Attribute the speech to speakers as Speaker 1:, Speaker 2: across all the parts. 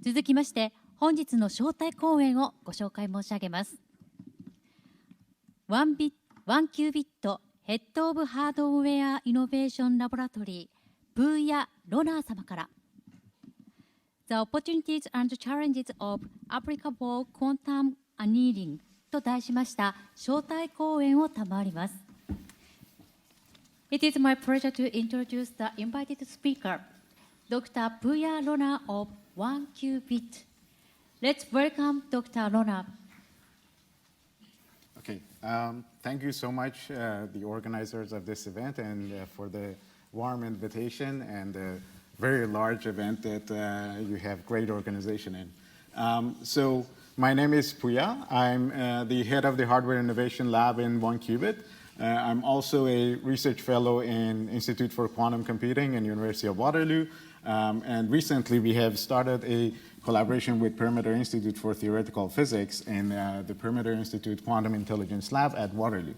Speaker 1: 続きまして本日の招待講演をご紹介申し上げます。ワンキュービットヘッドオブハードウェアイノベーションラボラトリープーヤ・ロナー様から The Opportunities and Challenges of Applicable Quantum Annealing と題しました招待講演を賜ります。It is my pleasure to introduce the invited speaker, Dr. Pooya Ronagh of 1Qubit. Let's welcome Dr. Ronagh.
Speaker 2: Okay, thank you so much, the organizers of this event, and for the warm invitation and the very large event that you have great organization in. So my name is Pooya. I'm the head of the Hardware Innovation Lab in 1Qubit. I'm also a research fellow in Institute for Quantum Computing in University of Waterloo. And recently we have started a collaboration with Perimeter Institute for Theoretical Physics in the Perimeter Institute Quantum Intelligence Lab at Waterloo.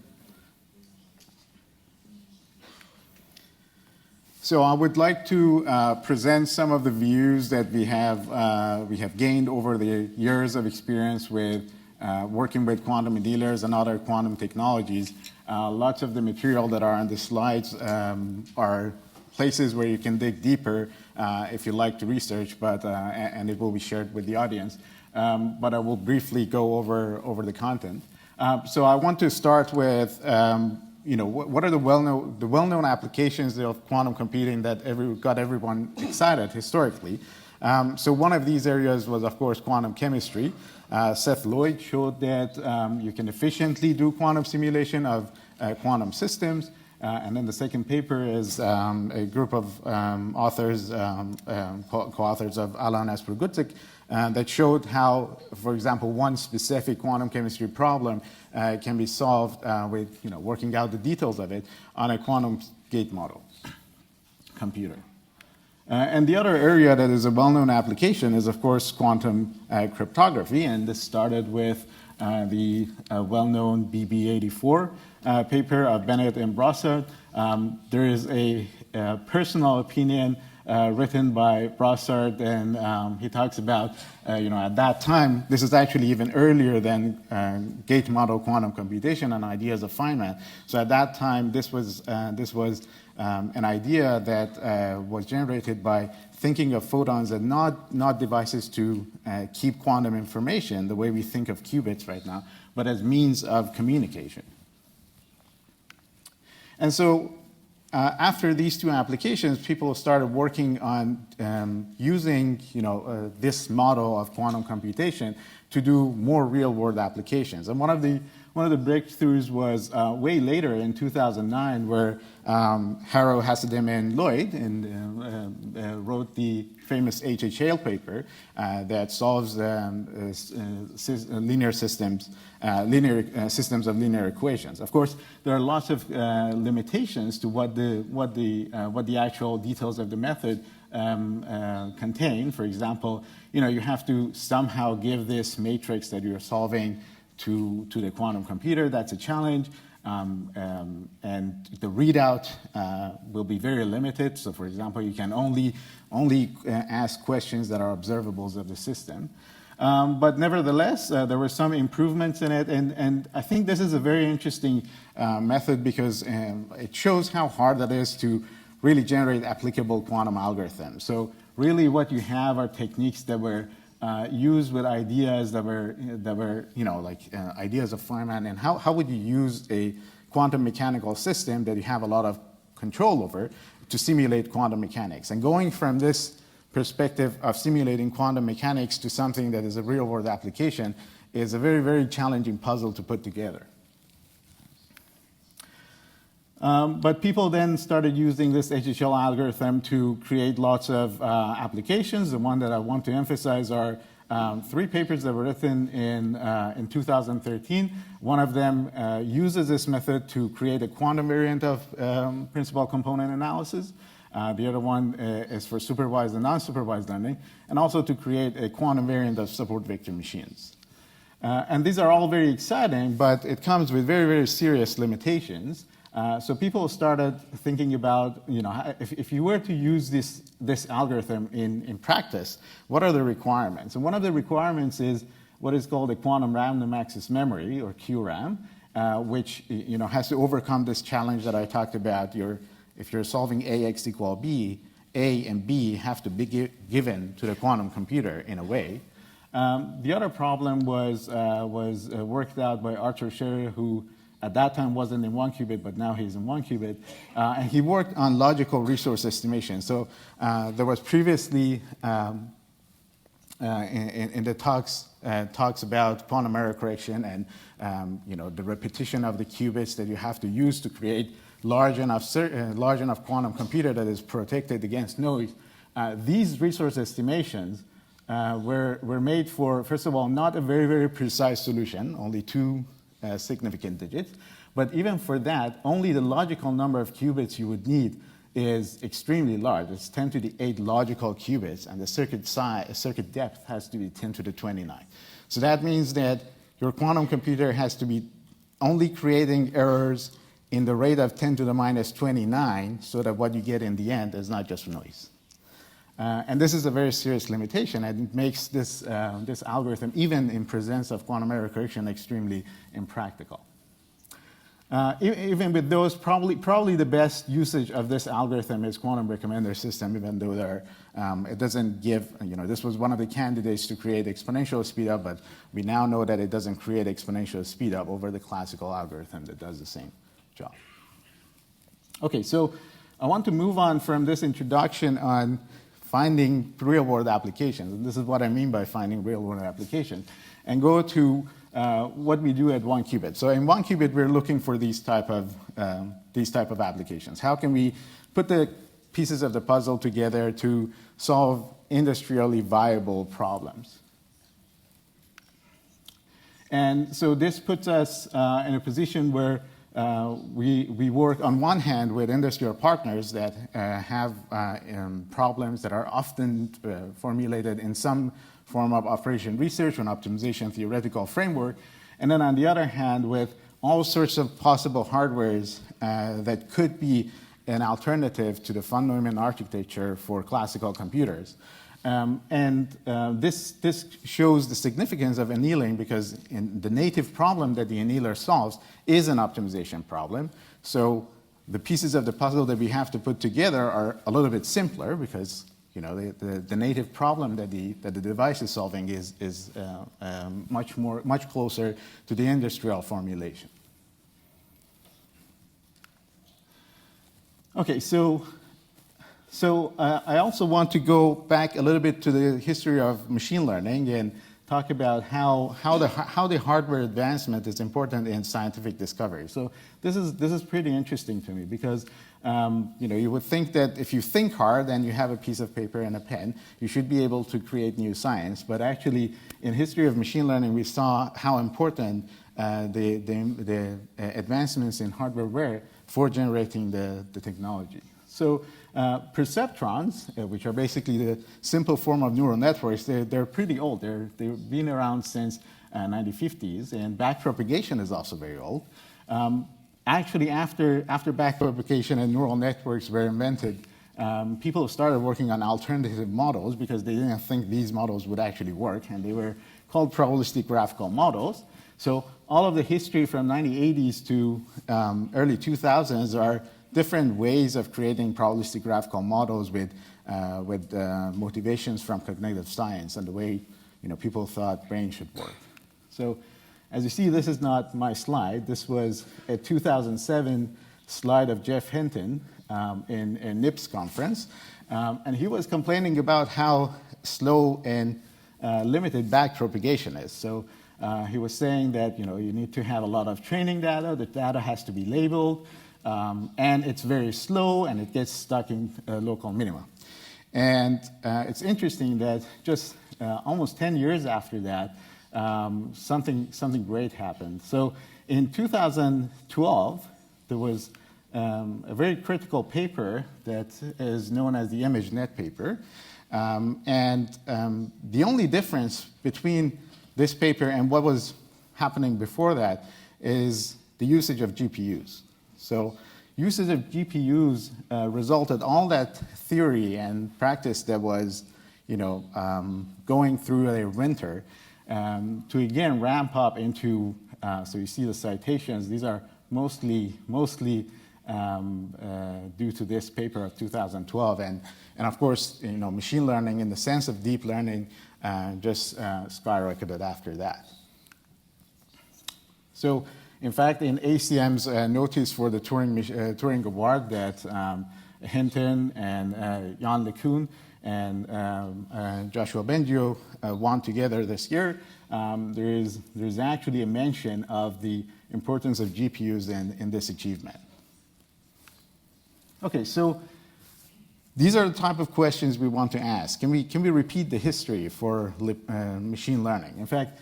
Speaker 2: So I would like to present some of the views that we have gained over the years of experience with working with quantum annealers and other quantum technologies. Lots of the material that are on the slides are places where you can dig deeper if you like to research, and it will be shared with the audience. But I will briefly go over the content. So I want to start with what are the well-known applications of quantum computing that got everyone excited historically. So one of these areas was, of course, quantum chemistry. Seth Lloyd showed that you can efficiently do quantum simulation of quantum systems. And then the second paper is a group of authors, co-authors of Alan Asper-Gutzik, that showed how, for example, one specific quantum chemistry problem can be solved with working out the details of it on a quantum gate model computer. And the other area that is a well-known application is, of course, quantum cryptography, and this started with the well-known BB84 paper of Bennett and Brossard. There is a personal opinion written by Brossard, and he talks about, at that time, this is actually even earlier than gate model quantum computation and ideas of Feynman. So at that time, this was an idea that was generated by thinking of photons as not devices to keep quantum information the way we think of qubits right now, but as means of communication. And so after these two applications, people started working on using this model of quantum computation to do more real-world applications. And one of the breakthroughs was way later in 2009, where Harrow, Hasidim, and Lloyd wrote the famous HHL paper that solves linear systems of linear equations. Of course, there are lots of limitations to what the actual details of the method contain. For example, you have to somehow give this matrix that you're solving to the quantum computer. That's a challenge. And the readout will be very limited. So, for example, you can only ask questions that are observables of the system. But nevertheless, there were some improvements in it. And I think this is a very interesting method because it shows how hard that is to really generate applicable quantum algorithms. So really what you have are techniques that were used with ideas that were ideas of Feynman, and how would you use a quantum mechanical system that you have a lot of control over to simulate quantum mechanics? And going from this perspective of simulating quantum mechanics to something that is a real-world application is a very, very challenging puzzle to put together. But people then started using this HHL algorithm to create lots of applications. The one that I want to emphasize are three papers that were written in 2013. One of them uses this method to create a quantum variant of principal component analysis. The other one is for supervised and non-supervised learning, and also to create a quantum variant of support vector machines. And these are all very exciting, but it comes with very, very serious limitations. So people started thinking about, if you were to use this algorithm in practice, what are the requirements? And one of the requirements is what is called a quantum random access memory, or QRAM, which has to overcome this challenge that I talked about. If you're solving AX equal B, A and B have to be given to the quantum computer in a way. The other problem was worked out by Arthur Scherer, who at that time wasn't in 1 qubit, but now he's in 1 qubit. And he worked on logical resource estimation. So there was previously in the talks about quantum error correction and the repetition of the qubits that you have to use to create large enough quantum computer that is protected against noise. These resource estimations were made for, first of all, not a very, very precise solution, only 2 significant digits. But even for that, only the logical number of qubits you would need is extremely large. It's 10 to the 8 logical qubits, and the circuit depth has to be 10 to the 29. So that means that your quantum computer has to be only creating errors in the rate of 10 to the minus 29, so that what you get in the end is not just noise. And this is a very serious limitation, and it makes this algorithm, even in presence of quantum error correction, extremely impractical. Even with those, probably the best usage of this algorithm is quantum recommender system, even though it doesn't give, this was one of the candidates to create exponential speedup, but we now know that it doesn't create exponential speedup over the classical algorithm that does the same job. Okay, so I want to move on from this introduction on finding real-world applications, and this is what I mean by finding real-world applications, and go to what we do at 1 qubit. So in 1 qubit, we're looking for these type of applications. How can we put the pieces of the puzzle together to solve industrially viable problems? And so this puts us in a position where we work on one hand with industrial partners that have problems that are often formulated in some form of operation research and optimization theoretical framework, and then on the other hand with all sorts of possible hardwares that could be an alternative to the von Neumann architecture for classical computers. This shows the significance of annealing, because the native problem that the annealer solves is an optimization problem. So the pieces of the puzzle that we have to put together are a little bit simpler, because the native problem that the device is solving is much closer to the industrial formulation. Okay, so I also want to go back a little bit to the history of machine learning and talk about how the hardware advancement is important in scientific discovery. So this is pretty interesting to me, because you would think that if you think hard and you have a piece of paper and a pen, you should be able to create new science. But actually, in history of machine learning, we saw how important the advancements in hardware were for generating the technology. So perceptrons, which are basically the simple form of neural networks, they're pretty old. They've been around since 1950s, and backpropagation is also very old. Actually, after backpropagation and neural networks were invented, people started working on alternative models because they didn't think these models would actually work, and they were called probabilistic graphical models. So all of the history from 1980s to early 2000s are different ways of creating probabilistic graphical models with motivations from cognitive science and the way people thought brain should work. So as you see, this is not my slide. This was a 2007 slide of Jeff Hinton in NIPS conference. And he was complaining about how slow and limited backpropagation is. So he was saying that you need to have a lot of training data. The data has to be labeled. And it's very slow, and it gets stuck in local minima. And it's interesting that just almost 10 years after that, something great happened. So in 2012, there was a very critical paper that is known as the ImageNet paper. The only difference between this paper and what was happening before that is the usage of GPUs. So usage of GPUs resulted all that theory and practice that was, going through a winter to again ramp up into. So you see the citations. These are mostly due to this paper of 2012, and of course, machine learning in the sense of deep learning just skyrocketed after that. So, in fact, in ACM's notice for the Turing Award that Hinton and Jan LeCun and Joshua Bengio won together this year, there's actually a mention of the importance of GPUs in this achievement. Okay, so these are the type of questions we want to ask. Can we repeat the history for machine learning? In fact,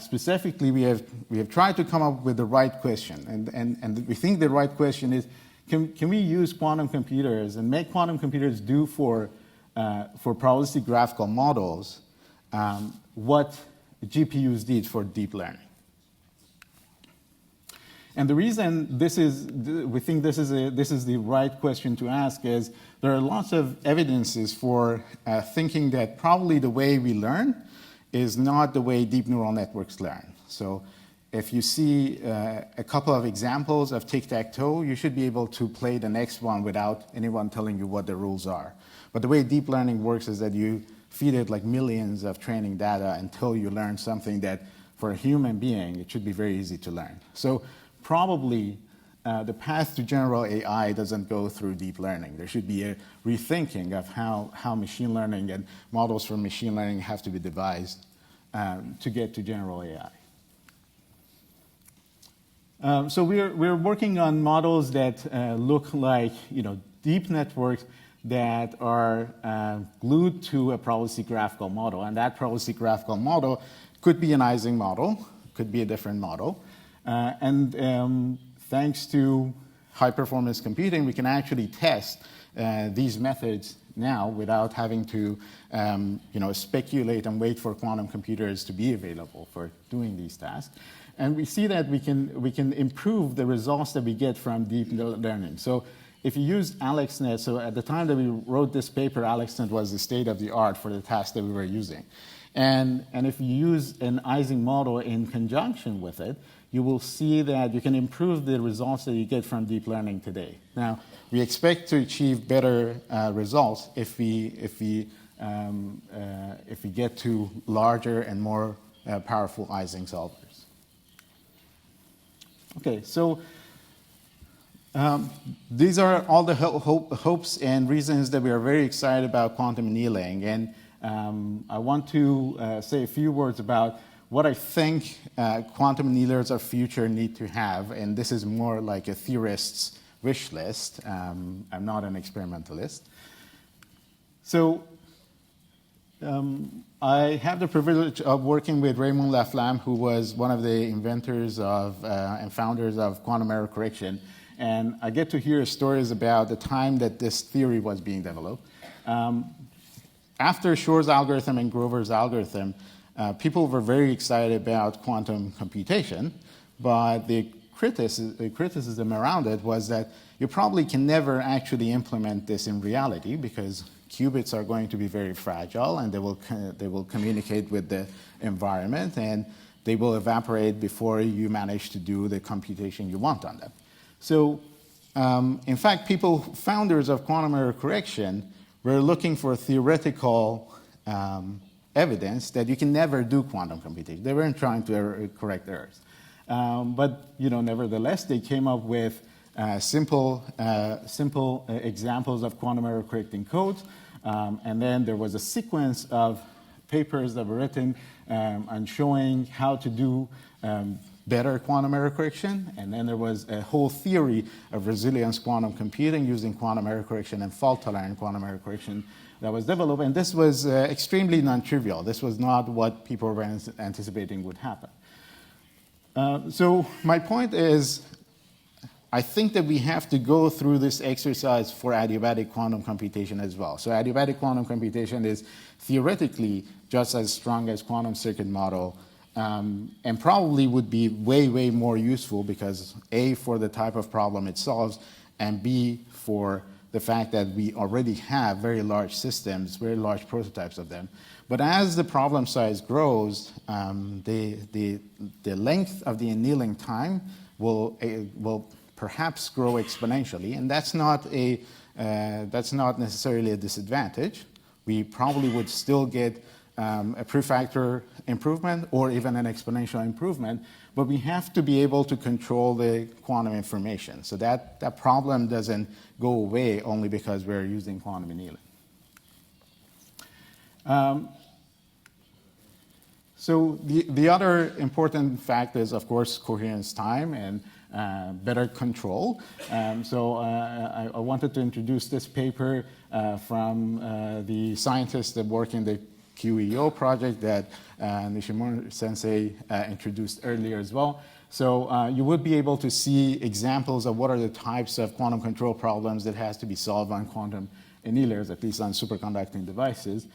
Speaker 2: specifically, we have tried to come up with the right question, and we think the right question is, can we use quantum computers and make quantum computers do for probabilistic graphical models what GPUs did for deep learning? And the reason we think this is the right question to ask is there are lots of evidences for thinking that probably the way we learn is not the way deep neural networks learn. So if you see a couple of examples of tic-tac-toe, you should be able to play the next one without anyone telling you what the rules are. But the way deep learning works is that you feed it like millions of training data until you learn something that for a human being, it should be very easy to learn. So probably the path to general AI doesn't go through deep learning. There should be a rethinking of how machine learning and models for machine learning have to be devised to get to general AI. So we're working on models that look like deep networks that are glued to a probabilistic graphical model, and that probabilistic graphical model could be an Ising model, could be a different model. Thanks to high-performance computing, we can actually test these methods now without having to speculate and wait for quantum computers to be available for doing these tasks. And we see that we can improve the results that we get from deep learning. So if you use AlexNet, so at the time that we wrote this paper, AlexNet was the state of the art for the task that we were using. And if you use an Ising model in conjunction with it, you will see that you can improve the results that you get from deep learning today. Now, we expect to achieve better results if we get to larger and more powerful Ising solvers. Okay, so these are all the hopes and reasons that we are very excited about quantum annealing. And I want to say a few words about what I think quantum annealers of future need to have, and this is more like a theorist's wish list. I'm not an experimentalist. So I have the privilege of working with Raymond Laflamme, who was one of the inventors of and founders of quantum error correction, and I get to hear stories about the time that this theory was being developed. After Shor's algorithm and Grover's algorithm, people were very excited about quantum computation, but the criticism around it was that you probably can never actually implement this in reality because qubits are going to be very fragile and they will communicate with the environment and they will evaporate before you manage to do the computation you want on them. So, in fact, founders of quantum error correction were looking for theoretical evidence that you can never do quantum computation. They weren't trying to correct errors. But nevertheless, they came up with simple examples of quantum error correcting codes. And then there was a sequence of papers that were written on showing how to do better quantum error correction. And then there was a whole theory of resilience quantum computing using quantum error correction and fault-tolerant quantum error correction that was developed. And this was extremely non-trivial. This was not what people were anticipating would happen. So my point is, I think that we have to go through this exercise for adiabatic quantum computation as well. So adiabatic quantum computation is theoretically just as strong as quantum circuit model and probably would be way, way more useful because A, for the type of problem it solves, and B, for the fact that we already have very large systems, very large prototypes of them. But as the problem size grows, the length of the annealing time will perhaps grow exponentially, and that's not necessarily a disadvantage. We probably would still get a prefactor improvement or even an exponential improvement, but we have to be able to control the quantum information. So that problem doesn't go away only because we're using quantum annealing. So the other important fact is, of course, coherence time and better control. I wanted to introduce this paper from the scientists that work in the QEO project that Nishimura Sensei introduced earlier as well. So you would be able to see examples of what are the types of quantum control problems that has to be solved on quantum annealers, at least on superconducting devices.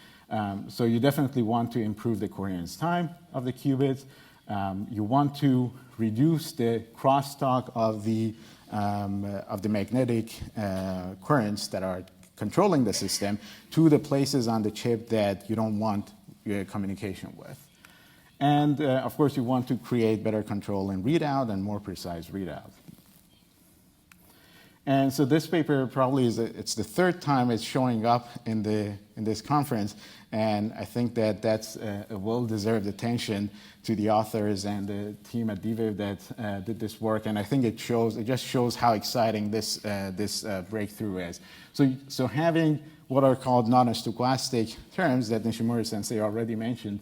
Speaker 2: So you definitely want to improve the coherence time of the qubits. You want to reduce the crosstalk of the magnetic currents that are controlling the system to the places on the chip that you don't want your communication with. And of course, you want to create better control in readout and more precise readout. And so this paper probably it's the third time it's showing up in this conference, and I think that that's a well-deserved attention to the authors and the team at DVIV that did this work. And I think it just shows how exciting this breakthrough is. So having what are called non-stochastic terms that Nishimura Sensei already mentioned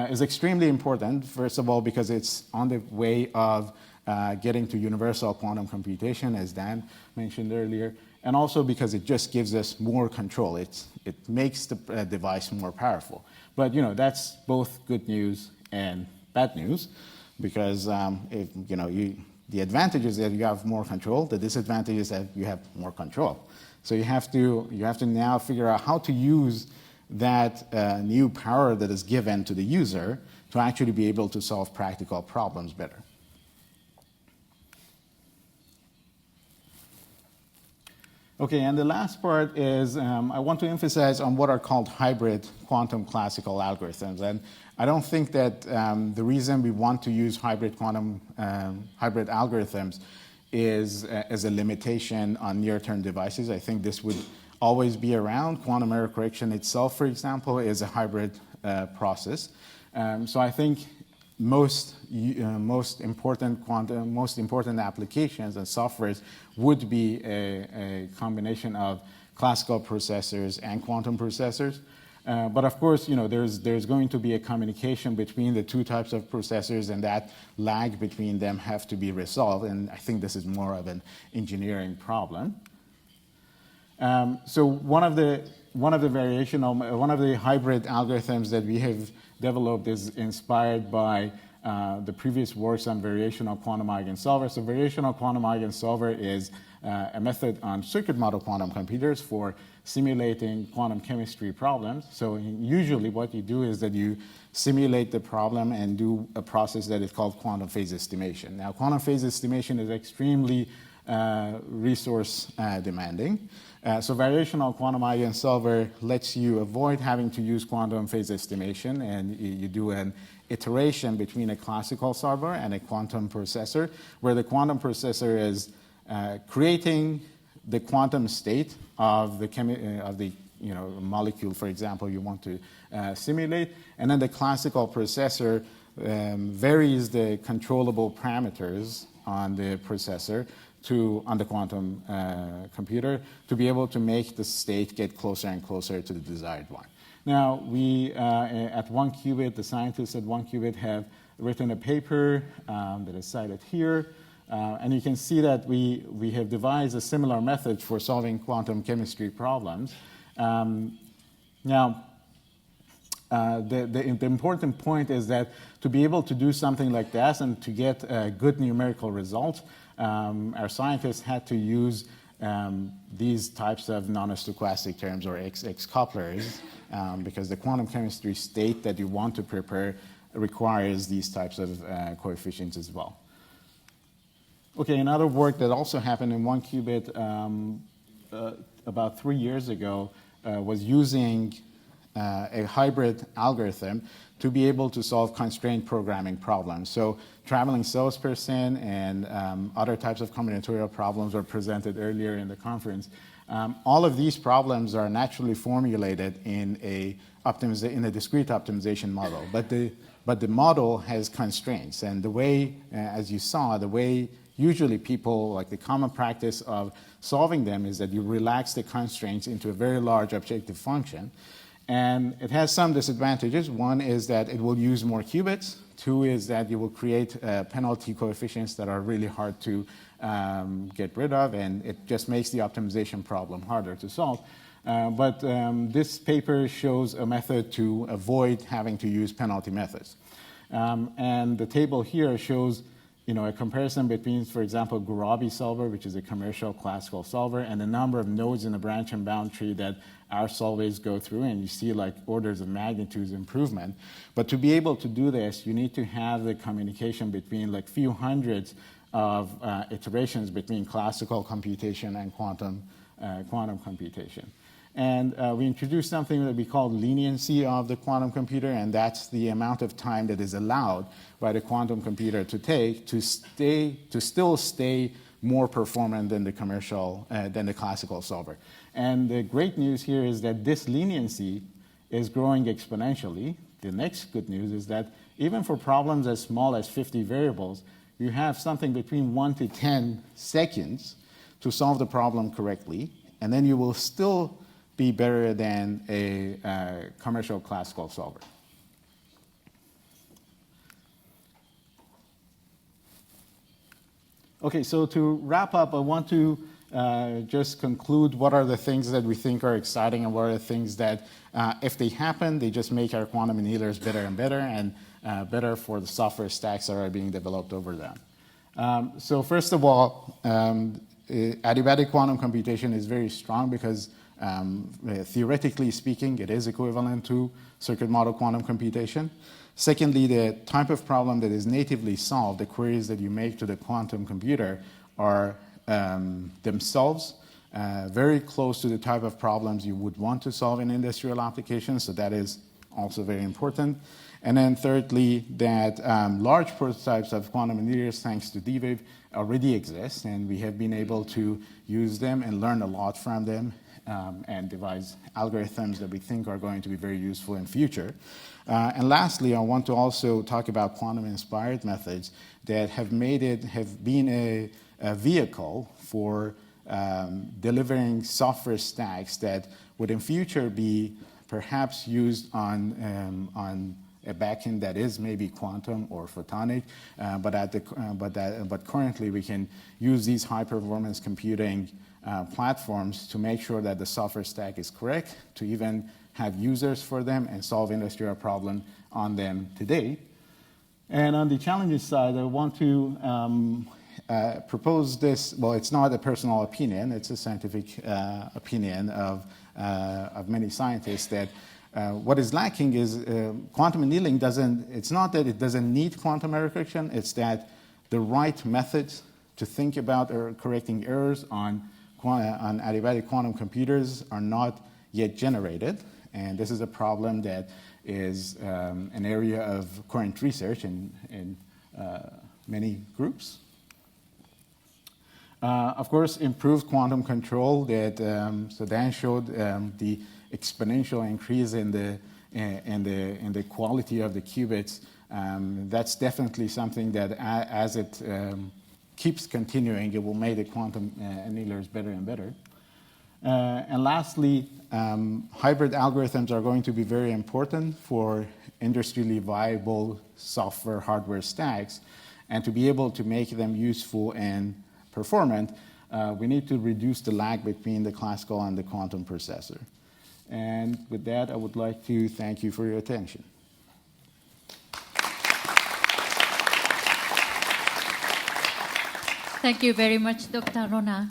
Speaker 2: is extremely important. First of all, because it's on the way of getting to universal quantum computation, as Dan mentioned earlier, and also because it just gives us more control. It makes the device more powerful. But that's both good news and bad news, because the advantage is that you have more control. The disadvantage is that you have more control. So you have to now figure out how to use that new power that is given to the user to actually be able to solve practical problems better. Okay, and the last part is I want to emphasize on what are called hybrid quantum classical algorithms. And I don't think that the reason we want to use hybrid algorithms is as a limitation on near-term devices. I think this would always be around. Quantum error correction itself, for example, is a hybrid process. So I think most important applications and softwares would be a combination of classical processors and quantum processors. But of course, there's going to be a communication between the two types of processors, and that lag between them have to be resolved. And I think this is more of an engineering problem. So one of the hybrid algorithms that we have developed is inspired by the previous works on variational quantum eigensolver. So variational quantum eigensolver is a method on circuit model quantum computers for simulating quantum chemistry problems. So usually what you do is that you simulate the problem and do a process that is called quantum phase estimation. Now, quantum phase estimation is extremely resource demanding. So variational quantum eigensolver lets you avoid having to use quantum phase estimation, and you do an iteration between a classical solver and a quantum processor, where the quantum processor is creating the quantum state of the molecule, for example, you want to simulate, and then the classical processor varies the controllable parameters on the processor on the quantum computer to be able to make the state get closer and closer to the desired one. Now, we at 1QBit, the scientists at 1QBit have written a paper that is cited here. And you can see that we have devised a similar method for solving quantum chemistry problems. Now, the important point is that to be able to do something like that and to get a good numerical result, our scientists had to use these types of non-stochastic terms, or XX couplers, because the quantum chemistry state that you want to prepare requires these types of coefficients as well. Okay, another work that also happened in 1-qubit about 3 years ago was using a hybrid algorithm to be able to solve constrained programming problems. So traveling salesperson and other types of combinatorial problems were presented earlier in the conference. All of these problems are naturally formulated in a discrete optimization model, but the model has constraints. And the way, as you saw, the way usually people, like the common practice of solving them is that you relax the constraints into a very large objective function. And it has some disadvantages. One is that it will use more qubits. Two is that you will create penalty coefficients that are really hard to get rid of, and it just makes the optimization problem harder to solve. But this paper shows a method to avoid having to use penalty methods. And the table here shows a comparison between, for example, Gurabi solver, which is a commercial classical solver, and the number of nodes in the branch and bound tree that our solvers go through, and you see like orders of magnitudes improvement. But to be able to do this, you need to have the communication between like few hundreds of iterations between classical computation and quantum computation. And we introduced something that we call leniency of the quantum computer, and that's the amount of time that is allowed by the quantum computer to take to still stay more performant than the classical solver. And the great news here is that this leniency is growing exponentially. The next good news is that even for problems as small as 50 variables, you have something between 1 to 10 seconds to solve the problem correctly, and then you will still be better than a commercial classical solver. Okay, so to wrap up, I want to just conclude what are the things that we think are exciting and what are the things that, if they happen, they just make our quantum annealers better and better and better for the software stacks that are being developed over them. So first of all, adiabatic quantum computation is very strong because theoretically speaking, it is equivalent to circuit model quantum computation. Secondly, the type of problem that is natively solved, the queries that you make to the quantum computer, are themselves very close to the type of problems you would want to solve in industrial applications, so that is also very important. And then thirdly, that large prototypes of quantum annealers, thanks to D-Wave, already exist, and we have been able to use them and learn a lot from them and devise algorithms that we think are going to be very useful in future. And lastly, I want to also talk about quantum-inspired methods that have been a vehicle for delivering software stacks that would in future be perhaps used on a backend that is maybe quantum or photonic, but currently we can use these high-performance computing platforms to make sure that the software stack is correct, to even have users for them and solve industrial problems on them today. And on the challenges side, I want to propose this. Well, it's not a personal opinion, it's a scientific opinion of many scientists, that what is lacking is quantum annealing it's not that it doesn't need quantum error correction, it's that the right methods to think about correcting errors on adiabatic quantum computers are not yet generated. And this is a problem that is an area of current research in many groups. Of course, improved quantum control that so Dan showed the exponential increase in the quality of the qubits. That's definitely something that as it keeps continuing, it will make the quantum annealers better and better. And lastly, hybrid algorithms are going to be very important for industrially viable software hardware stacks. And to be able to make them useful and performant, we need to reduce the lag between the classical and the quantum processor. And with that, I would like to thank you for your attention.
Speaker 1: Thank you very much, Dr. Ronagh.